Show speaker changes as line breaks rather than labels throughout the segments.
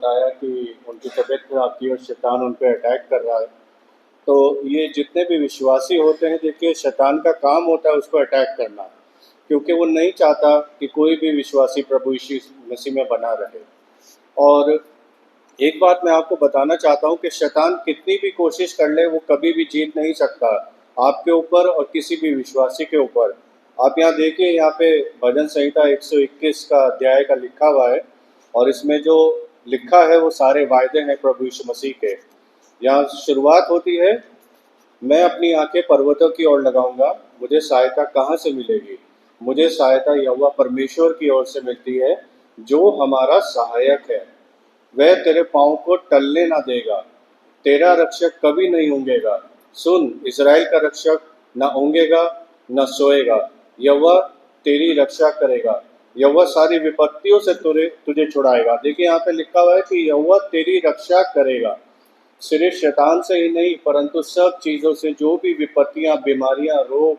बताया कि उनकी तबीयत खराब थी और शैतान उन पे अटैक कर रहा है। तो ये जितने भी विश्वासी होते हैं, देखिए शैतान का काम होता है उसको अटैक करना, क्योंकि वो नहीं चाहता कि कोई भी विश्वासी प्रभु यीशु मसीह में बना रहे। और एक बात मैं आपको बताना चाहता हूँ कि शैतान कितनी भी कोशिश कर ले, वो कभी भी जीत नहीं सकता आपके ऊपर और किसी भी विश्वासी के ऊपर। आप यहाँ देखिए, यहाँ पे भजन संहिता 121 का अध्याय का लिखा हुआ है, और इसमें जो लिखा है वो सारे वायदे हैं प्रभु यीशु मसीह के। यहाँ शुरुआत होती है, मैं अपनी आंखें पर्वतों की ओर लगाऊंगा, मुझे सहायता कहाँ से मिलेगी? मुझे सहायता यहोवा परमेश्वर की ओर से मिलती है, जो हमारा सहायक है। वह तेरे पाँव को टलने ना देगा, तेरा रक्षक कभी नहीं ऊँघेगा। सुन, इज़राइल का रक्षक न ऊँघेगा न सोएगा, यहोवा तेरी रक्षा करेगा। यहोवा सारी विपत्तियों से तुझे तुझे छुड़ाएगा। देखिए यहाँ पे लिखा हुआ है कि यहोवा तेरी रक्षा करेगा, सिर्फ शैतान से ही नहीं परंतु सब चीज़ों से, जो भी विपत्तियाँ, बीमारियाँ, रोग,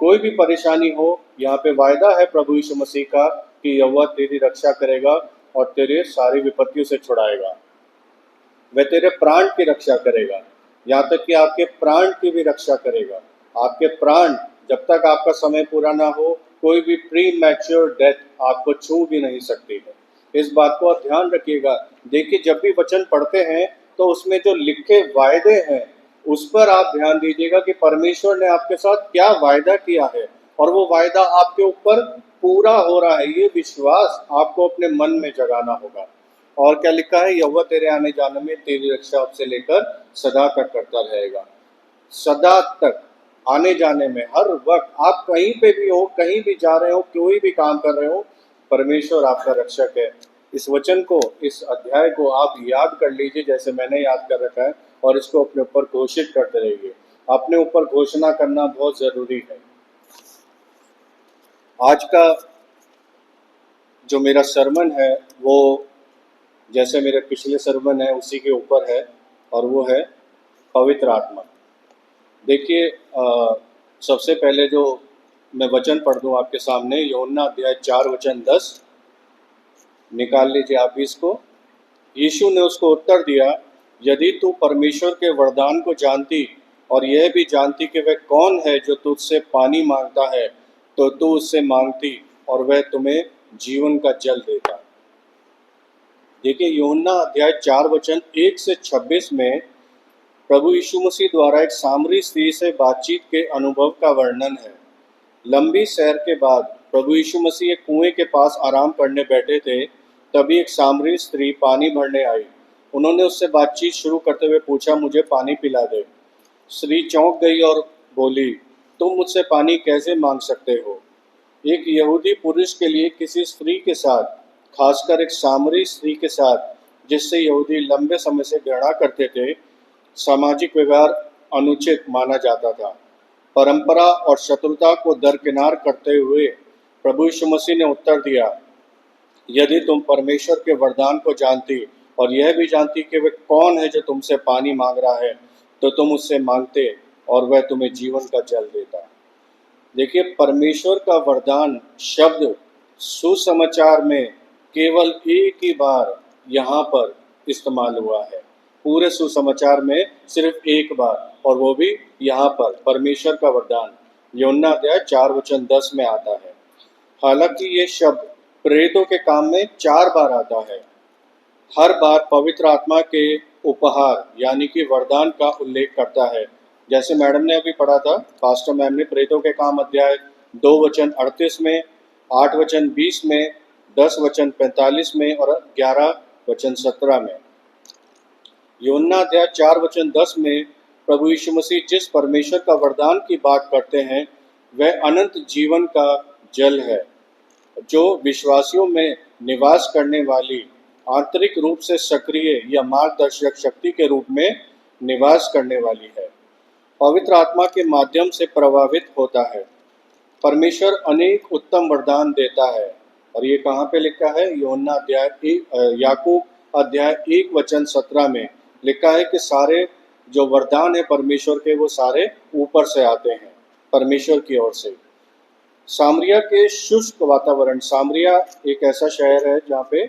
कोई भी परेशानी हो। यहाँ पे वायदा है प्रभु यीशु मसीह का कि यहोवा तेरी रक्षा करेगा और तेरे सारी विपत्तियों से छुड़ाएगा। वह तेरे प्राण की रक्षा करेगा, यहाँ तक कि आपके प्राण की भी रक्षा करेगा। आपके प्राण, जब तक आपका समय पूरा ना हो, कोई भी प्री मैच्योर डेथ आपको छू भी नहीं सकती है। इस बात को आप ध्यान रखिएगा। देखिए, जब भी वचन पढ़ते हैं तो उसमें जो लिखे वायदे हैं उस पर आप ध्यान दीजिएगा कि परमेश्वर ने आपके साथ क्या वायदा किया है, और वो वायदा आपके ऊपर पूरा हो रहा है। ये विश्वास आपको अपने मन में जगाना होगा। और क्या लिखा है? यहोवा तेरे आने जाने में तेरी रक्षा अब से लेकर सदा तक करता रहेगा। सदा तक, आने जाने में, हर वक्त आप कहीं पे भी हो, कहीं भी जा रहे हो, कोई भी काम कर रहे हो, परमेश्वर आपका रक्षक है। इस वचन को, इस अध्याय को आप याद कर लीजिए जैसे मैंने याद कर रखा है, और इसको अपने ऊपर घोषित करते रहिए। अपने ऊपर घोषणा करना बहुत ज़रूरी है। आज का जो मेरा सरमन है वो, जैसे मेरे पिछले सरमन है उसी के ऊपर है, और वो है पवित्र आत्मा। देखिए, सबसे पहले जो मैं वचन पढ़ दूँ आपके सामने, यूहन्ना अध्याय 4 वचन 10, निकाल लीजिए आप भी इसको। यीशु ने उसको उत्तर दिया, यदि तू परमेश्वर के वरदान को जानती और यह भी जानती कि वह कौन है जो तुझसे पानी मांगता है, तो तू उससे मांगती और वह तुम्हें जीवन का जल देता। देखिए, यूहन्ना अध्याय 4 वचन 1 से 26 में प्रभु यीशु मसीह द्वारा एक सामरी स्त्री से बातचीत के अनुभव का वर्णन है। लंबी सैर के बाद प्रभु यीशु मसीह एक कुएं के पास आराम करने बैठे थे, तभी एक सामरी स्त्री पानी भरने आई। उन्होंने उससे बातचीत शुरू करते हुए पूछा, मुझे पानी पिला दे। स्त्री चौंक गई और बोली, तुम मुझसे पानी कैसे मांग सकते हो? एक यहूदी पुरुष के लिए किसी स्त्री के साथ, खासकर एक सामरी स्त्री के साथ जिससे यहूदी लंबे समय से घृणा करते थे, सामाजिक व्यवहार अनुचित माना जाता था। परंपरा और शत्रुता को दरकिनार करते हुए प्रभु यीशु मसीह ने उत्तर दिया, यदि तुम परमेश्वर के वरदान को जानती और यह भी जानती कि वह कौन है जो तुमसे पानी मांग रहा है, तो तुम उससे मांगते और वह तुम्हें जीवन का जल देता। देखिए, परमेश्वर का वरदान शब्द सुसमाचार में केवल एक ही बार यहाँ पर इस्तेमाल हुआ है। पूरे सुसमाचार में सिर्फ एक बार, और वो भी यहाँ पर परमेश्वर का वरदान यूहन्ना अध्याय 4 वचन 10 में आता है। हालांकि ये शब्द प्रेरितों के काम में 4 बार आता है। हर बार पवित्र आत्मा के उपहार यानी कि वरदान का उल्लेख करता है। जैसे मैडम ने अभी पढ़ा था, पास्टर मैम ने, प्रेरितों के काम अध्याय 2 वचन 38 में, 8 वचन 20 में, 10 वचन 45 में और 11 वचन 17 में। यूहन्ना अध्याय 4 वचन 10 में प्रभु यीशु मसीह जिस परमेश्वर का वरदान की बात करते हैं वह अनंत जीवन का जल है, जो विश्वासियों में निवास करने वाली आंतरिक रूप से सक्रिय या मार्गदर्शक शक्ति के रूप में निवास करने वाली है। पवित्र आत्मा के माध्यम से प्रभावित होता है। परमेश्वर अनेक उत्तम वरदान देता है, और ये कहाँ पे लिखा है? यूहन्ना अध्याय याकूब अध्याय 1 वचन 17 में लिखा है कि सारे जो वरदान है परमेश्वर के, वो सारे ऊपर से आते हैं, परमेश्वर की ओर से। सामरिया के शुष्क वातावरण, सामरिया एक ऐसा शहर है जहाँ पे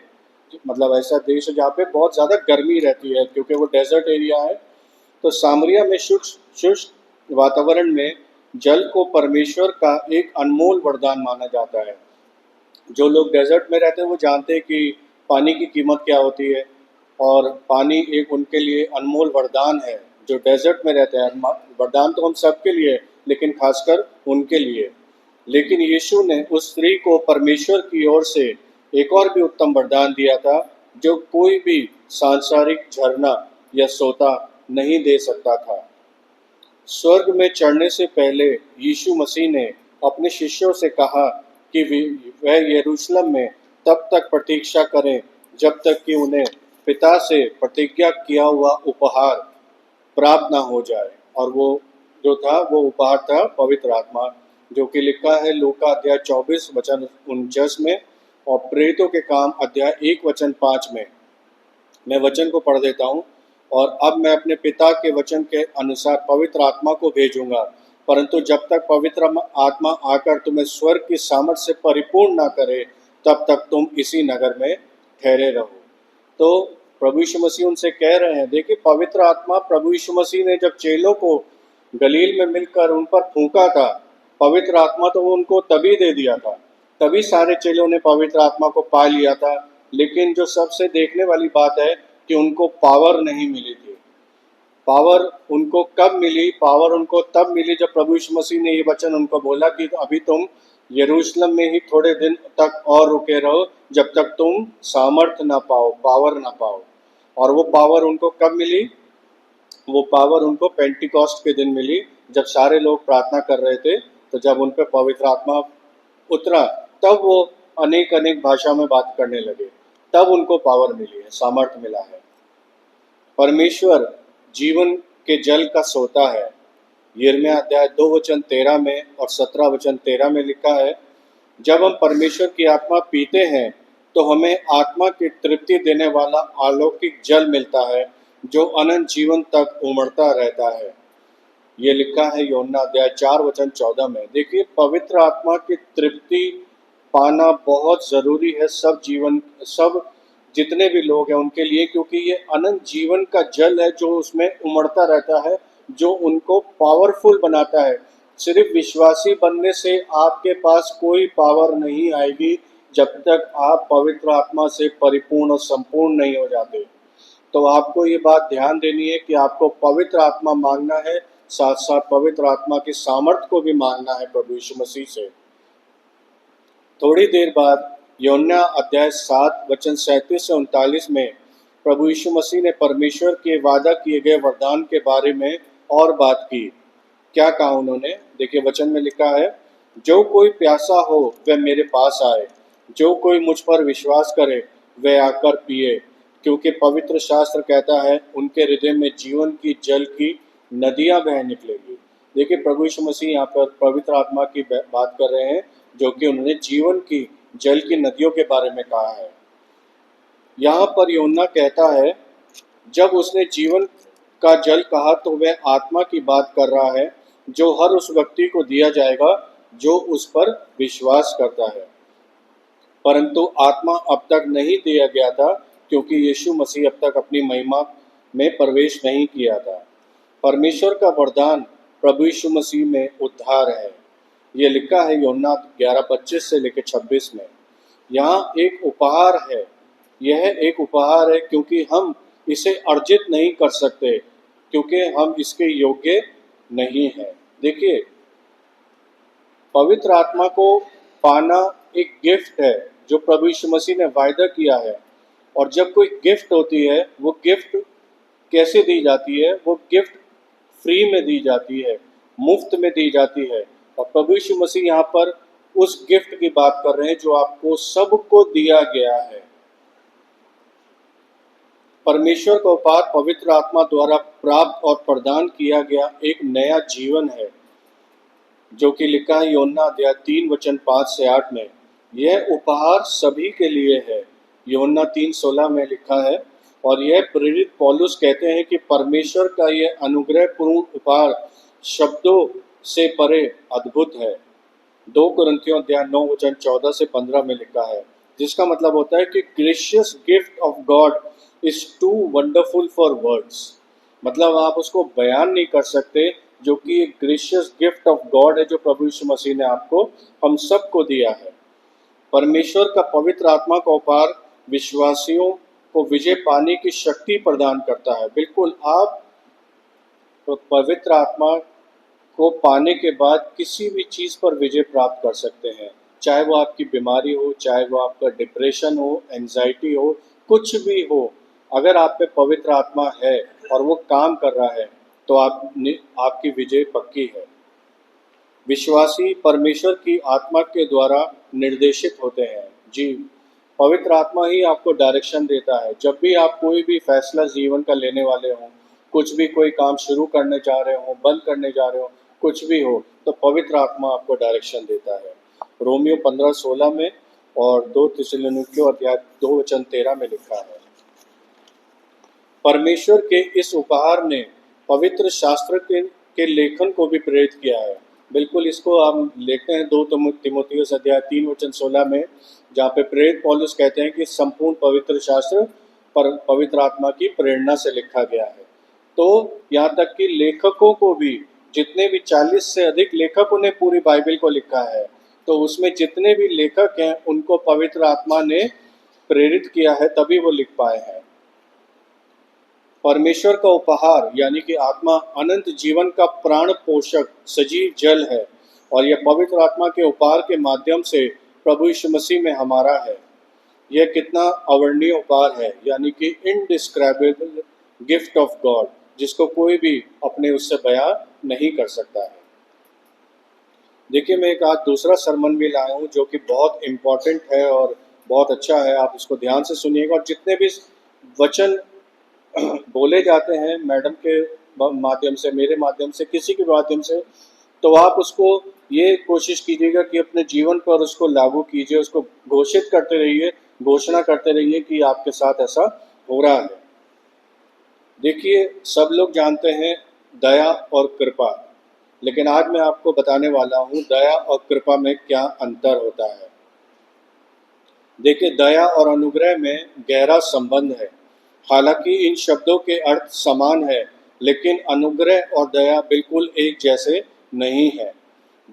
मतलब ऐसा देश है जहाँ पे बहुत ज़्यादा गर्मी रहती है क्योंकि वो डेजर्ट एरिया है। तो सामरिया में शुष्क शुष्क वातावरण में जल को परमेश्वर का एक अनमोल वरदान माना जाता है। जो लोग डेजर्ट में रहते हैं वो जानते हैं कि पानी की कीमत क्या होती है, और पानी एक उनके लिए अनमोल वरदान है। जो डेजर्ट में रहते हैं, वरदान तो हम सबके लिए है, लेकिन खासकर उनके लिए। लेकिन यीशु ने उस स्त्री को परमेश्वर की ओर से एक और भी उत्तम वरदान दिया था, जो कोई भी सांसारिक झरना या सोता नहीं दे सकता था। स्वर्ग में चढ़ने से पहले यीशु मसीह ने अपने शिष्यों से कहा कि वह यरूशलेम में तब तक प्रतीक्षा करें जब तक कि उन्हें पिता से प्रतिज्ञा किया हुआ उपहार प्राप्त ना हो जाए। और वो जो था वो उपहार था पवित्र आत्मा, जो कि लिखा है लूका अध्याय 24 वचन 49 में, और प्रेरितों के काम अध्याय 1 वचन 5 में। मैं वचन को पढ़ देता हूँ। और अब मैं अपने पिता के वचन के अनुसार पवित्र आत्मा को भेजूंगा, परंतु जब तक पवित्र आत्मा आकर तुम्हें स्वर्ग की सामर्थ से परिपूर्ण ना करे, तब तक तुम इसी नगर में ठहरे रहो। तो प्रभु यीशु मसीह उनसे कह रहे हैं, देखिए पवित्र आत्मा प्रभु यीशु मसीह ने जब चेलों को गलील में मिलकर उन पर फूंका था, पवित्र आत्मा तो वो उनको तभी दे दिया था, तभी सारे चेलों ने पवित्र आत्मा को पा लिया था। लेकिन जो सबसे देखने वाली बात है कि उनको पावर नहीं मिली थी। पावर उनको कब मिली? पावर उनको तब मिली जब प्रभु यीशु मसीह ने ये वचन उनको बोला कि अभी तुम यरूशलेम में ही थोड़े दिन तक और रुके रहो, जब तक तुम सामर्थ ना पाओ, पावर ना पाओ। और वो पावर उनको कब मिली? वो पावर उनको पेंटिकॉस्ट के दिन मिली, जब सारे लोग प्रार्थना कर रहे थे। तो जब उन पर पवित्र आत्मा उतरा, तब वो अनेक अनेक भाषा में बात करने लगे, तब उनको पावर मिली है, सामर्थ मिला है। परमेश्वर जीवन के जल का सोता है। यिर्मयाह अध्याय 2 वचन 13 में और 17 वचन 13 में लिखा है, जब हम परमेश्वर की आत्मा पीते हैं तो हमें आत्मा की तृप्ति देने वाला अलौकिक जल मिलता है, जो अनंत जीवन तक उमड़ता रहता है। ये लिखा है यूहन्ना अध्याय 4 वचन 14 में। देखिए पवित्र आत्मा की तृप्ति पाना बहुत ज़रूरी है सब जितने भी लोग हैं उनके लिए, क्योंकि ये अनंत जीवन का जल है जो उसमें उमड़ता रहता है, जो उनको पावरफुल बनाता है। सिर्फ विश्वासी बनने से आपके पास कोई पावर नहीं आएगी जब तक आप पवित्र आत्मा से परिपूर्ण और संपूर्ण नहीं हो जाते। तो आपको ये बात ध्यान देनी है कि आपको पवित्र आत्मा मांगना है, साथ साथ पवित्र आत्मा की सामर्थ को भी मांगना है प्रभु यीशु मसीह से। थोड़ी देर बाद यूहन्ना अध्याय 7 वचन 37 से 39 में प्रभु यीशु मसीह ने परमेश्वर के वादा किए गए वरदान के बारे में और बात की। क्या कहा उन्होंने? देखिए वचन में लिखा है, जो कोई प्यासा हो वह मेरे पास आए, जो कोई मुझ पर विश्वास करे वह आकर पिए, क्योंकि पवित्र शास्त्र कहता है उनके हृदय में जीवन की जल की नदियां बह निकलेगी। देखिए प्रभु यीशु मसीह यहाँ पर पवित्र आत्मा की बात कर रहे हैं, जो कि उन्होंने जीवन की जल की नदियों के बारे में कहा है। यहाँ पर यूहन्ना कहता है, जब उसने जीवन का जल कहा तो वह आत्मा की बात कर रहा है, जो हर उस व्यक्ति को दिया जाएगा जो उस पर विश्वास करता है। परंतु आत्मा अब तक नहीं दिया गया था, क्योंकि यीशु मसीह अब तक अपनी महिमा में प्रवेश नहीं किया था। परमेश्वर का वरदान प्रभु यीशु मसीह में उद्धार है। ये लिखा है यूहन्ना 11:25 से लेकर 26 में। यहाँ एक उपहार है, यह एक उपहार है क्योंकि हम इसे अर्जित नहीं कर सकते, क्योंकि हम इसके योग्य नहीं हैं। देखिए पवित्र आत्मा को पाना एक गिफ्ट है जो प्रभु यीशु मसीह ने वायदा किया है। और जब कोई गिफ्ट होती है, वो गिफ्ट कैसे दी जाती है? वो गिफ्ट फ्री में दी जाती है, मुफ्त में दी जाती है। और प्रभु यीशु मसीह यहाँ पर उस गिफ्ट की बात कर रहे हैं जो आपको सबको दिया गया है। परमेश्वर का उपहार पवित्र आत्मा द्वारा प्राप्त और प्रदान किया गया एक नया जीवन है, जो कि लिखा है यूहन्ना अध्याय 3 वचन 5 से 8 में। यह उपहार सभी के लिए है, यूहन्ना 3:16 में लिखा है। और यह प्रेरित पौलुस कहते हैं कि परमेश्वर का यह अनुग्रहपूर्ण उपहार शब्दों से परे अद्भुत है। 2 कुरिन्थियों अध्याय 9 वचन 14 से 15 में लिखा है, जिसका मतलब होता है कि gracious gift of God is too wonderful for words. मतलब आप उसको बयान नहीं कर सकते, जो कि एक ग्रेशियस गिफ्ट ऑफ गॉड है जो प्रभु यीशु मसीह ने आपको, हम सबको दिया है। परमेश्वर का पवित्र आत्मा का उपहार विश्वासियों को विजय पाने की शक्ति प्रदान करता है। बिल्कुल, आप पवित्र आत्मा को पाने के बाद किसी भी चीज़ पर विजय प्राप्त कर सकते हैं, चाहे वो आपकी बीमारी हो, चाहे वो आपका डिप्रेशन हो, एंजाइटी हो, कुछ भी हो। अगर आप पे पवित्र आत्मा है और वो काम कर रहा है तो आपकी विजय पक्की है। विश्वासी परमेश्वर की आत्मा के द्वारा निर्देशित होते हैं। जी, पवित्र आत्मा ही आपको डायरेक्शन देता है। जब भी आप कोई भी फैसला जीवन का लेने वाले हों, कुछ भी कोई काम शुरू करने जा रहे हो, बंद करने जा रहे हो, कुछ भी हो, तो पवित्र आत्मा आपको डायरेक्शन देता है। रोमियो 15:16 में और 2 थिस्सलुनीकियों अध्याय 2:13 में लिखा है। परमेश्वर के इस उपहार ने पवित्र शास्त्र के लेखन को भी प्रेरित किया है। बिल्कुल, इसको हम लेते हैं 2 तीमुथियुस अध्याय 3:16 में, जहाँ पे प्रेरित पौलुस कहते हैं कि संपूर्ण पवित्र शास्त्र पर पवित्र आत्मा की प्रेरणा से लिखा गया है। तो यहाँ तक कि लेखकों को भी, जितने भी 40 से अधिक लेखकों ने पूरी बाइबल को लिखा है, तो उसमें जितने भी लेखक हैं उनको पवित्र आत्मा ने प्रेरित किया है, तभी वो लिख पाए हैं। परमेश्वर का उपहार यानी कि आत्मा अनंत जीवन का प्राण पोषक सजीव जल है, और यह पवित्र आत्मा के उपहार के माध्यम से प्रभु यीशु मसीह में हमारा है। यह कितना अवर्णनीय उपहार है, यानी कि इनडिस्क्राइबेबल गिफ्ट ऑफ गॉड, जिसको कोई भी अपने उससे बयान नहीं कर सकता है। देखिए, मैं एक आज दूसरा सरमन भी लाया हूँ जो कि बहुत इम्पोर्टेंट है और बहुत अच्छा है। आप इसको ध्यान से सुनिएगा, और जितने भी वचन बोले जाते हैं मैडम के माध्यम से, मेरे माध्यम से, किसी के माध्यम से, तो आप उसको ये कोशिश कीजिएगा कि अपने जीवन पर उसको लागू कीजिए, उसको घोषित करते रहिए, घोषणा करते रहिए कि आपके साथ ऐसा हो रहा है। देखिए, सब लोग जानते हैं दया और कृपा, लेकिन आज मैं आपको बताने वाला हूँ दया और कृपा में क्या अंतर होता है। देखिए, दया और अनुग्रह में गहरा संबंध है। हालांकि इन शब्दों के अर्थ समान है, लेकिन अनुग्रह और दया बिल्कुल एक जैसे नहीं है।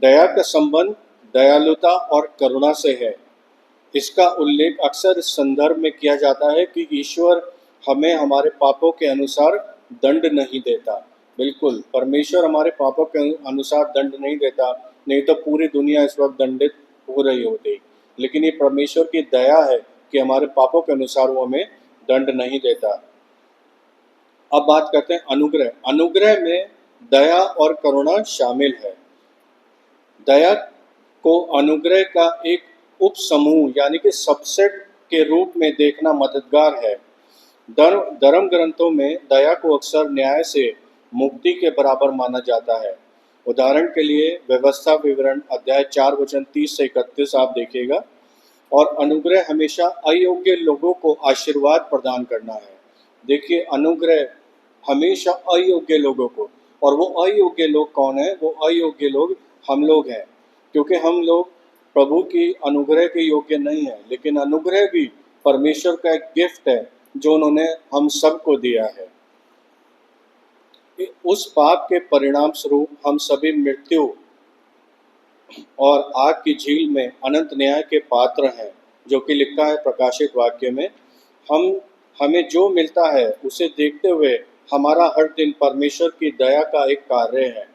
दया का संबंध दयालुता और करुणा से है। इसका उल्लेख अक्सर इस संदर्भ में किया जाता है कि ईश्वर हमें हमारे पापों के अनुसार दंड नहीं देता। बिल्कुल, परमेश्वर हमारे पापों के अनुसार दंड नहीं देता, नहीं तो पूरी दुनिया इस वक्त दंडित हो रही होती। लेकिन ये परमेश्वर की दया है कि हमारे पापों के अनुसार वो हमें दंड नहीं देता। अब बात करते हैं अनुग्रह। अनुग्रह में दया और करुणा शामिल है। दया को अनुग्रह का एक उपसमूह यानी कि सबसेट के रूप में देखना मददगार है। धर्म ग्रंथों में दया को अक्सर न्याय से मुक्ति के बराबर माना जाता है। उदाहरण के लिए व्यवस्था विवरण अध्याय 4 वचन 30 से 31 आप देखिएगा। और अनुग्रह हमेशा अयोग्य लोगों को आशीर्वाद प्रदान करना है। देखिए, अनुग्रह हमेशा अयोग्य लोगों को, और वो अयोग्य लोग कौन है? वो अयोग्य लोग हम लोग हैं, क्योंकि हम लोग प्रभु की अनुग्रह के योग्य नहीं है। लेकिन अनुग्रह भी परमेश्वर का एक गिफ्ट है जो उन्होंने हम सबको दिया है। उस पाप के परिणाम स्वरूप हम सभी मृत्यु और आग की झील में अनंत न्याय के पात्र हैं, जो कि लिखा है प्रकाशित वाक्य में। हमें जो मिलता है उसे देखते हुए हमारा हर दिन परमेश्वर की दया का एक कार्य है।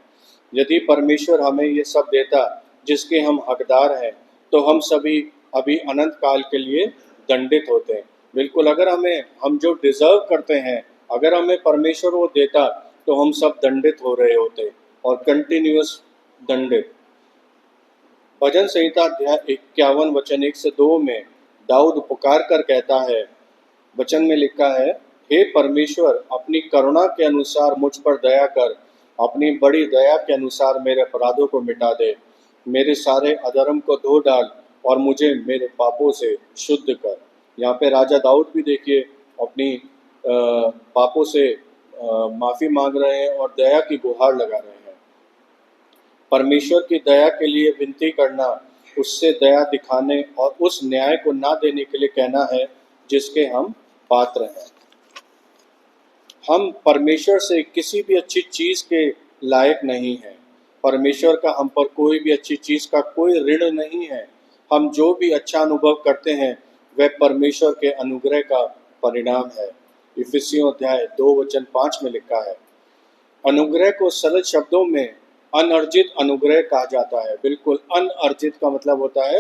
यदि परमेश्वर हमें ये सब देता जिसके हम हकदार हैं, तो हम सभी अभी अनंत काल के लिए दंडित होते हैं। बिल्कुल, अगर हम जो डिजर्व करते हैं, अगर हमें परमेश्वर वो देता, तो हम सब दंडित हो रहे होते, और कंटिन्यूअस दंडित। भजन संहिता अध्याय 51 वचन 1 से 2 में दाऊद पुकार कर कहता है, वचन में लिखा है, हे परमेश्वर, अपनी करुणा के अनुसार मुझ पर दया कर, अपनी बड़ी दया के अनुसार मेरे अपराधों को मिटा दे, मेरे सारे अधर्म को धो डाल और मुझे मेरे पापों से शुद्ध कर। यहाँ पे राजा दाऊद भी देखिए अपनी पापों से माफ़ी मांग रहे हैं और दया की गुहार लगा रहे हैं। परमेश्वर की दया के लिए विनती करना उससे दया दिखाने और उस न्याय को ना देने के लिए कहना है जिसके हम पात्र हैं। हम परमेश्वर से किसी भी अच्छी चीज़ के लायक नहीं हैं। परमेश्वर का हम पर कोई भी अच्छी चीज़ का कोई ऋण नहीं है। हम जो भी अच्छा अनुभव करते हैं वह परमेश्वर के अनुग्रह का परिणाम है। इफिसियों अध्याय 2 वचन 5 में लिखा है। अनुग्रह को सरल शब्दों में अनअर्जित अनुग्रह कहा जाता है। बिल्कुल, अनअर्जित का मतलब होता है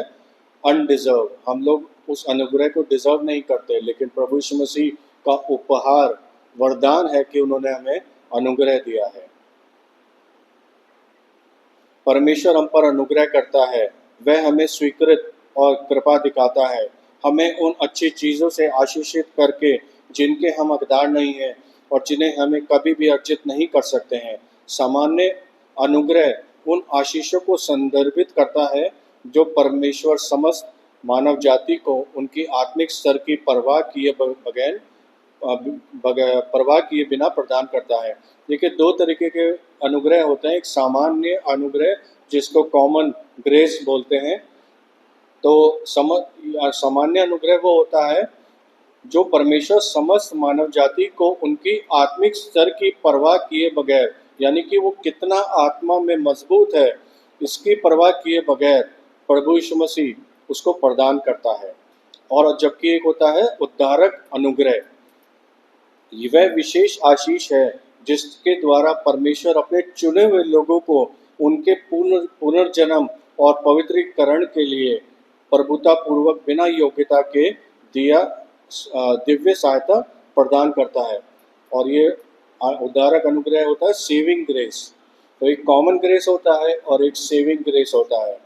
अनडिजर्व। हम लोग उस अनुग्रह को डिजर्व नहीं करते, लेकिन प्रभु यीशु मसीह का उपहार वरदान है कि उन्होंने हमें अनुग्रह दिया है। परमेश्वर हम पर अनुग्रह करता है, वह हमें स्वीकृत और कृपा दिखाता है, हमें उन अच्छी चीज़ों से आशीषित करके जिनके हम हकदार नहीं हैं और जिन्हें हमें कभी भी अर्जित नहीं कर सकते हैं। सामान्य अनुग्रह उन आशीषों को संदर्भित करता है जो परमेश्वर समस्त मानव जाति को उनकी आत्मिक स्तर की परवाह किए बगैर परवाह किए बिना प्रदान करता है। देखिए, दो तरीके के अनुग्रह होते हैं। एक सामान्य अनुग्रह जिसको कॉमन ग्रेस बोलते हैं। तो सामान्य अनुग्रह वो होता है जो परमेश्वर समस्त मानव जाति को उनकी आत्मिक स्तर की परवाह किए बगैर, यानी कि वो कितना आत्मा में मजबूत है, इसकी परवाह किए बगैर प्रभु यीशु मसीह उसको प्रदान करता है। और जबकि एक होता है उद्धारक अनुग्रह। वह विशेष आशीष है जिसके द्वारा परमेश्वर अपने चुने हुए लोगों को उनके पुनर्जन्म और पवित्रीकरण के लिए प्रभुता पूर्वक बिना योग्यता के दिया दिव्य सहायता प्रदान करता है। और ये उद्धारक अनुग्रह होता है सेविंग ग्रेस। तो एक कॉमन ग्रेस होता है और एक सेविंग ग्रेस होता है।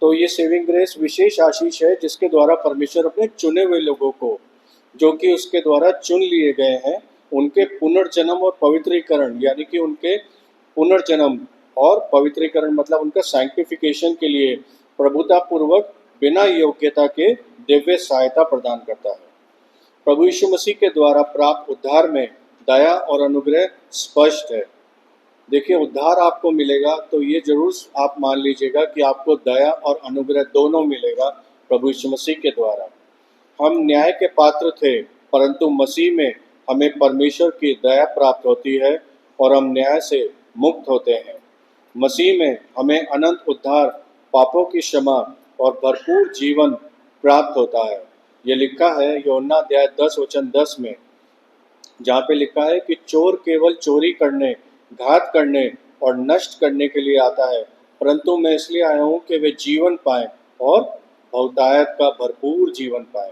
तो ये सेविंग ग्रेस विशेष आशीष है जिसके द्वारा परमेश्वर अपने चुने हुए लोगों को, जो कि उसके द्वारा चुन लिए गए हैं, उनके पुनर्जन्म और पवित्रीकरण, यानी कि उनके पुनर्जन्म और पवित्रीकरण मतलब उनका सैंक्टिफिकेशन के लिए प्रभुता पूर्वक बिना योग्यता के दिव्य सहायता प्रदान करता है। प्रभु यीशु मसीह के द्वारा प्राप्त उद्धार में दया और अनुग्रह स्पष्ट है। देखिए, उद्धार आपको मिलेगा तो ये जरूर आप मान लीजिएगा कि आपको दया और अनुग्रह दोनों मिलेगा प्रभु यीशु मसीह के द्वारा। हम न्याय के पात्र थे, परंतु मसीह में हमें परमेश्वर की दया प्राप्त होती है और हम न्याय से मुक्त होते हैं। मसीह में हमें अनंत उद्धार, पापों की क्षमा और भरपूर जीवन प्राप्त होता है। ये लिखा है यूहन्ना अध्याय 10 वचन 10 में, जहाँ पे लिखा है कि चोर केवल चोरी करने, घात करने और नष्ट करने के लिए आता है, परंतु मैं इसलिए आया हूँ कि वे जीवन पाएं और बहुतायत का भरपूर जीवन पाएं।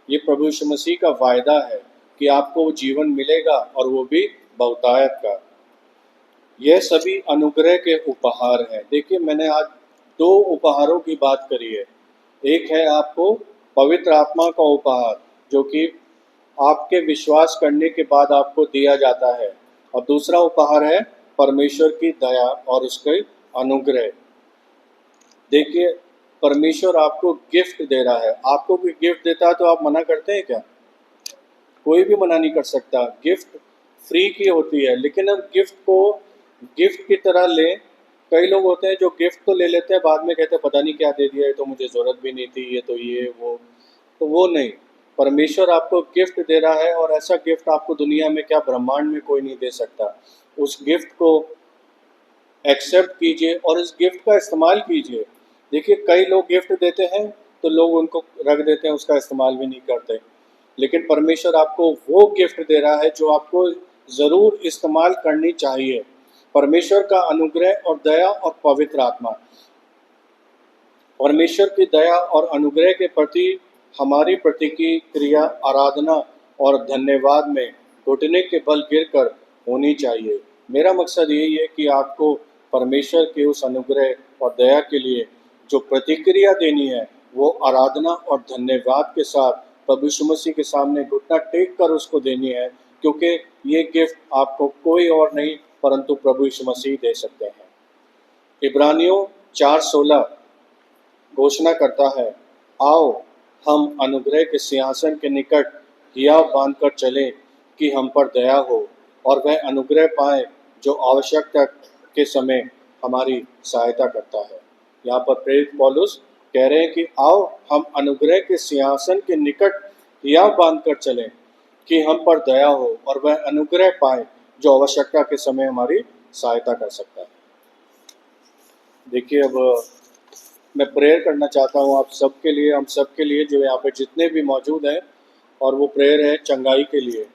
ये प्रभु यीशु मसीह का वायदा है कि आपको वो जीवन मिलेगा और वो भी बहुतायत का। यह सभी अनुग्रह के उपहार हैं। देखिए, मैंने आज दो उपहारों की बात करी है। एक है आपको पवित्र आत्मा का उपहार, जो कि आपके विश्वास करने के बाद आपको दिया जाता है, और दूसरा उपहार है परमेश्वर की दया और उसके अनुग्रह। देखिए, परमेश्वर आपको गिफ्ट दे रहा है। आपको कोई गिफ्ट देता है तो आप मना करते हैं क्या? कोई भी मना नहीं कर सकता। गिफ्ट फ्री की होती है, लेकिन हम गिफ्ट को गिफ्ट की तरह लें। कई लोग होते हैं जो गिफ्ट तो ले लेते हैं, बाद में कहते हैं पता नहीं क्या दे दिया, ये तो मुझे ज़रूरत भी नहीं थी, ये तो ये वो। तो वो नहीं, परमेश्वर आपको गिफ्ट दे रहा है, और ऐसा गिफ्ट आपको दुनिया में क्या ब्रह्मांड में कोई नहीं दे सकता। उस गिफ्ट को एक्सेप्ट कीजिए और इस गिफ्ट का इस्तेमाल कीजिए। देखिए, कई लोग गिफ्ट देते हैं तो लोग उनको रख देते हैं, उसका इस्तेमाल भी नहीं करते। लेकिन परमेश्वर आपको वो गिफ्ट दे रहा है जो आपको ज़रूर इस्तेमाल करनी चाहिए। परमेश्वर का अनुग्रह और दया और पवित्र आत्मा। परमेश्वर की दया और अनुग्रह के प्रति हमारी प्रतिक्रिया आराधना और धन्यवाद में घुटने के बल गिरकर होनी चाहिए। मेरा मकसद यही है कि आपको परमेश्वर के उस अनुग्रह और दया के लिए जो प्रतिक्रिया देनी है वो आराधना और धन्यवाद के साथ प्रभु यीशु मसीह के सामने घुटना टेक कर उसको देनी है, क्योंकि ये गिफ्ट आपको कोई और नहीं परंतु प्रभु यीशु मसीह दे सकते हैं। इब्रानियों 4:16 घोषणा करता है, आओ हम अनुग्रह के सिंहासन के निकट हियाव बांधकर चलें कि हम पर दया हो और वह अनुग्रह पाए जो आवश्यकता के समय हमारी सहायता करता है। यहाँ पर प्रेरित पौलुस कह रहे हैं कि आओ हम अनुग्रह के सिंहासन के निकट हिया बांध कर चलें कि हम पर दया हो और वह अनुग्रह पाए जो आवश्यकता के समय हमारी सहायता कर सकता है। देखिए, अब मैं प्रेयर करना चाहता हूँ आप सबके लिए, हम सबके लिए जो यहाँ पे जितने भी मौजूद हैं, और वो प्रेयर है चंगाई के लिए।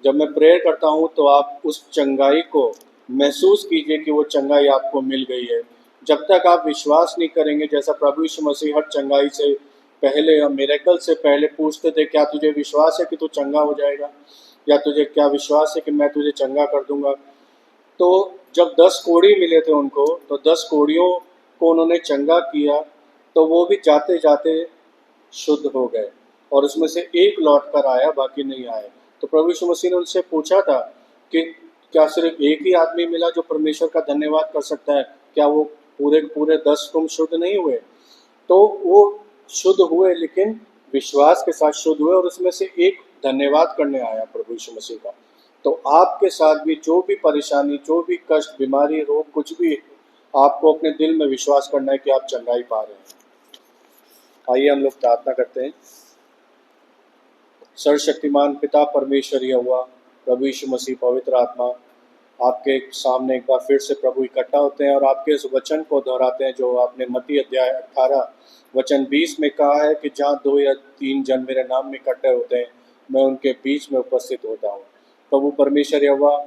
जब मैं प्रेयर करता हूँ तो आप उस चंगाई को महसूस कीजिए कि वो चंगाई आपको मिल गई है। जब तक आप विश्वास नहीं करेंगे, जैसा प्रभु यीशु मसीह हर चंगाई से पहले या मिरेकल से पहले पूछते थे, क्या तुझे विश्वास है कि तू चंगा हो जाएगा, या तुझे क्या विश्वास है कि मैं तुझे चंगा कर दूंगा। तो जब 10 कोढ़ी मिले थे उनको, तो 10 कोढ़ियों को उन्होंने चंगा किया, तो वो भी जाते जाते शुद्ध हो गए, और उसमें से एक लौट कर आया, बाकी नहीं आए। तो प्रभु यीशु मसीह ने उनसे पूछा था कि क्या सिर्फ एक ही आदमी मिला जो परमेश्वर का धन्यवाद कर सकता है, क्या वो पूरे पूरे 10 तुम शुद्ध नहीं हुए? तो वो शुद्ध हुए, लेकिन विश्वास के साथ शुद्ध हुए, और उसमें से एक धन्यवाद करने आया प्रभु यीशु मसीह का। तो आपके साथ भी जो भी परेशानी, जो भी कष्ट, बीमारी, रोग, कुछ भी, आपको अपने दिल में विश्वास करना है कि आप चंगाई पा रहे हैं। आइए हम लोग प्रार्थना करते हैं। सर्वशक्तिमान पिता परमेश्वर यहोवा, प्रभु यीशु मसीह, पवित्र आत्मा, आपके सामने एक बार फिर से प्रभु इकट्ठा होते हैं और आपके इस वचन को दोहराते हैं जो आपने मत्ती अध्याय 18 वचन 20 में कहा है कि जहाँ 2 या 3 जन मेरे नाम में इकट्ठे होते हैं, मैं उनके बीच में उपस्थित होता हूँ। प्रभु परमेश्वर यहोवा,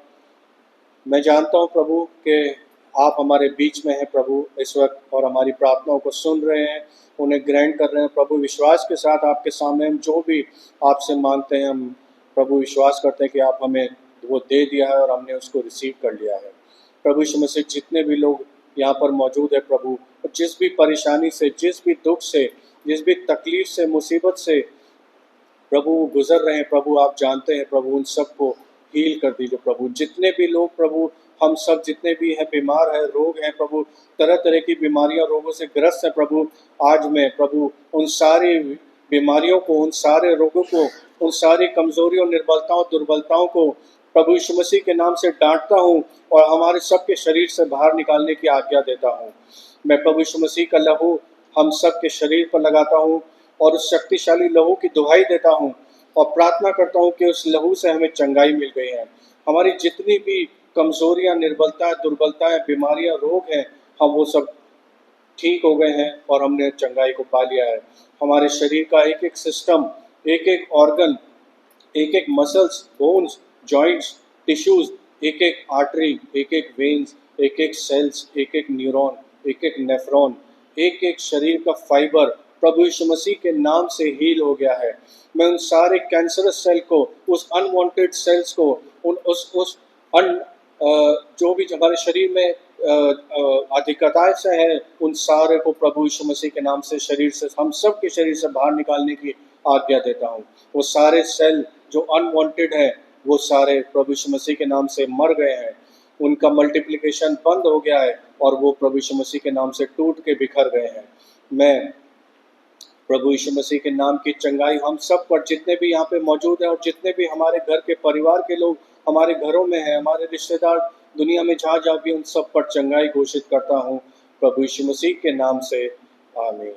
मैं जानता हूँ प्रभु कि आप हमारे बीच में हैं प्रभु इस वक्त, और हमारी प्रार्थनाओं को सुन रहे हैं, उन्हें ग्रहण कर रहे हैं प्रभु। विश्वास के साथ आपके सामने हम जो भी आपसे मांगते हैं, हम प्रभु विश्वास करते हैं कि आप हमें वो दे दिया है और हमने उसको रिसीव कर लिया है। प्रभु यीशु मसीह, जितने भी लोग यहाँ पर मौजूद है प्रभु, जिस भी परेशानी से, जिस भी दुख से, जिस भी तकलीफ से, मुसीबत से प्रभु गुजर रहे हैं प्रभु, आप जानते हैं प्रभु, उन सबको हील कर दीजिए प्रभु। जितने भी लोग प्रभु, हम सब जितने भी हैं, बीमार हैं, रोग हैं प्रभु, तरह तरह की बीमारियां, रोगों से ग्रस्त है प्रभु, आज मैं प्रभु उन सारी बीमारियों को, उन सारे रोगों को, उन सारी कमजोरियों, निर्बलताओं, दुर्बलताओं को प्रभु यीशु मसीह के नाम से डांटता हूँ और हमारे सबके शरीर से बाहर निकालने की आज्ञा देता हूँ। मैं प्रभु यीशु मसीह का लहू हम सब के शरीर पर लगाता हूँ और उस शक्तिशाली लहू की दुहाई देता हूँ और प्रार्थना करता हूँ कि उस लहू से हमें चंगाई मिल गई है। हमारी जितनी भी कमजोरियां, निर्बलताएं, दुर्बलताएं, बीमारियां, रोग हैं, हम वो सब ठीक हो गए हैं और हमने चंगाई को पा लिया है। हमारे शरीर का एक एक सिस्टम, एक एक ऑर्गन, एक एक मसल्स, बोन्स, जॉइंट्स, टिश्यूज, एक एक आर्टरी, एक एक वेन्स, एक एक सेल्स, एक एक न्यूरॉन, एक एक नेफ्रॉन, एक एक शरीर का फाइबर प्रभु यीशु मसीह के नाम से हील हो गया है। मैं उन सारे कैंसरस सेल को, उस अनवांटेड सेल्स को, उन उस अन जो भी हमारे शरीर में अधिकताएं से हैं, उन सारे को प्रभु यीशु मसीह के नाम से, शरीर से, हम सब के शरीर से बाहर निकालने की आज्ञा देता हूँ। वो सारे सेल जो अनवांटेड है, वो सारे प्रभु यीशु मसीह के नाम से मर गए हैं, उनका मल्टीप्लिकेशन बंद हो गया है और वो प्रभु यीशु मसीह के नाम से टूट के बिखर गए हैं। मैं प्रभु यीशु मसीह के नाम की चंगाई हम सब पर, जितने भी यहाँ पे मौजूद हैं और जितने भी हमारे घर के परिवार के लोग हमारे घरों में हैं, हमारे रिश्तेदार दुनिया में जहाँ जहाँ भी, उन सब पर चंगाई घोषित करता हूँ प्रभु यीशु मसीह के नाम से, आमीन।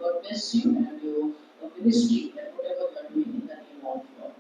God bless you and your ministry and whatever you are doing in the name of God.